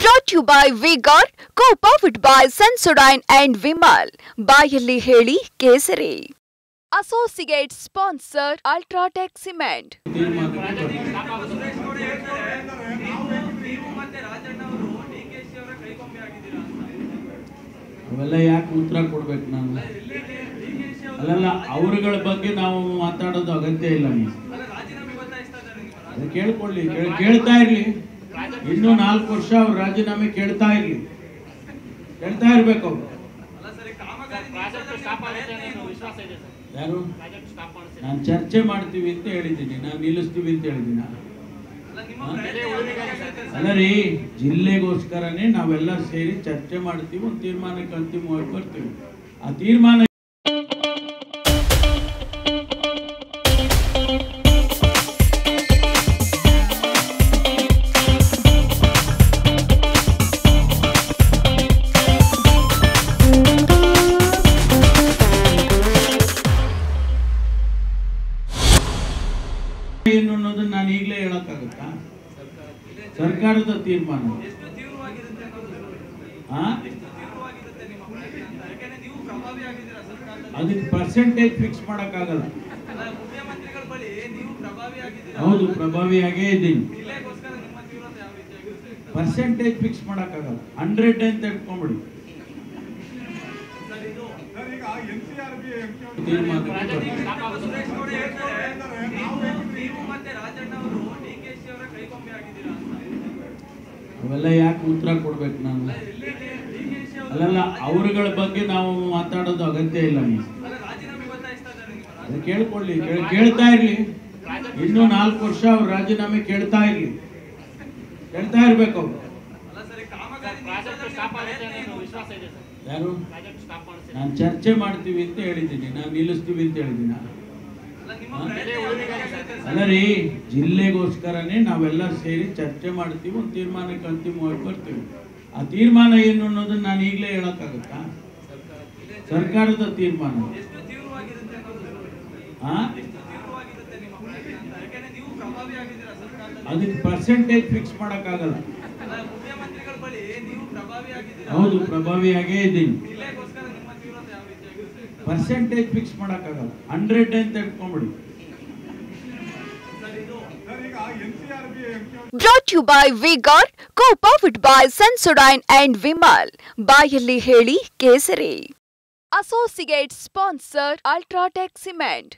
Brought to you by Vigor, co-powered by Sensodyne and Vimal. ಬಾಯಲ್ಲಿ ಹೇಳಿ ಕೇಸರಿ. Associate sponsor Ultratech Cement. ಅವೆಲ್ಲ ಯಾಕೆ ಉತ್ತರ ಕೊಡ್ಬೇಕು ನಾನು? ಅಲ್ಲಲ್ಲ, ಅವರುಗಳ ಬಗ್ಗೆ ನಾವು ಮಾತಾಡೋದು ಅಗತ್ಯ ಇಲ್ಲ. ಕೇಳ್ಕೊಳ್ಳಿ, ಕೇಳ್ತಾ ಇರ್ಲಿ. ಇನ್ನೂ 4 ವರ್ಷ ಅವ್ರು ರಾಜೀನಾಮೆ ಕೇಳ್ತಾ ಇರ್ಬೇಕು ಅವ್ರು. ಯಾರು? ನಾನು ಚರ್ಚೆ ಮಾಡ್ತೀವಿ ಅಂತ ಹೇಳಿದ್ದೀನಿ, ನಾನು ನಿಲ್ಲಿಸ್ತೀವಿ ಅಂತ ಹೇಳಿದ್ದೀನಿ. ಅಲ್ಲ ರೀ, ಜಿಲ್ಲೆಗೋಸ್ಕರನೇ ನಾವೆಲ್ಲ ಸೇರಿ ಚರ್ಚೆ ಮಾಡ್ತೀವಿ, ಒಂದು ತೀರ್ಮಾನಕ್ಕೆ ಅಂತಿಮವಾಗಿ ಬರ್ತೀವಿ. ಆ ತೀರ್ಮಾನ ಏನು ಅನ್ನೋದನ್ನ ನಾನು ಈಗಲೇ ಹೇಳಕ್ಕಾಗುತ್ತಾ? ಸರ್ಕಾರದ ತೀರ್ಮಾನ ಅದಕ್ಕೆ ಪರ್ಸೆಂಟೇಜ್ ಫಿಕ್ಸ್ ಮಾಡಕ್ಕಾಗಲ್ಲ. ಹೌದು, ಪ್ರಭಾವಿಯಾಗೇ ಇದ್ದೀನಿ. ಪರ್ಸೆಂಟೇಜ್ ಫಿಕ್ಸ್ ಮಾಡಕ್ಕಾಗಲ್ಲ. 100 ಅಂತ ಇಟ್ಕೊಂಡ್ಬಿಡಿ. ಅವೆಲ್ಲ ಯಾಕೆ ಉತ್ತರ ಕೊಡ್ಬೇಕು ನಾನು? ಅಲ್ಲಲ್ಲ, ಅವರುಗಳ ಬಗ್ಗೆ ನಾವು ಮಾತಾಡೋದು ಅಗತ್ಯ ಇಲ್ಲ. ಕೇಳ್ಕೊಳ್ಳಿ, ಕೇಳ್ತಾ ಇರ್ಲಿ. ಇನ್ನೂ 4 ವರ್ಷ ಅವ್ರು ರಾಜೀನಾಮೆ ಕೇಳ್ತಾ ಇರ್ಬೇಕು ಅವ್ರು. ಯಾರು? ನಾನು ಚರ್ಚೆ ಮಾಡ್ತೀವಿ ಅಂತ ಹೇಳಿದ್ದೀನಿ, ನಾನು ನಿಲ್ಲಿಸ್ತೀವಿ ಅಂತ ಹೇಳಿದ್ದೀನಿ. ಅಲ್ಲ ರೀ, ಜಿಲ್ಲೆಗೋಸ್ಕರನೇ ನಾವೆಲ್ಲ ಸೇರಿ ಚರ್ಚೆ ಮಾಡ್ತೀವಿ, ಒಂದು ತೀರ್ಮಾನಕ್ಕೆ ಅಂತಿಮವಾಗಿ ಬರ್ತೀವಿ. ಆ ತೀರ್ಮಾನ ಏನು ಅನ್ನೋದನ್ನ ನಾನು ಈಗಲೇ ಹೇಳಕ್ಕಾಗುತ್ತಾ? ಸರ್ಕಾರದ ತೀರ್ಮಾನ ಅದಕ್ಕೆ ಪರ್ಸೆಂಟೇಜ್ ಫಿಕ್ಸ್ ಮಾಡಕ್ಕಾಗಲ್ಲ. ಹೌದು, ಪ್ರಭಾವಿಯಾಗೇ ಇದ್ದೀನಿ. ಪರ್ಸೆಂಟೇಜ್ ಫಿಕ್ಸ್ ಮಾಡಕ್ಕಾಗಲ್ಲ. 100 ಅಂತ ಇಟ್ಕೊಂಡ್ಬಿಡಿ. Brought to you by Vigor, co-powered by Sensodyne and Vimal. ಬಾಯಲ್ಲಿ ಹೇಳಿ ಕೇಸರಿ. Associate sponsor Ultratech Cement.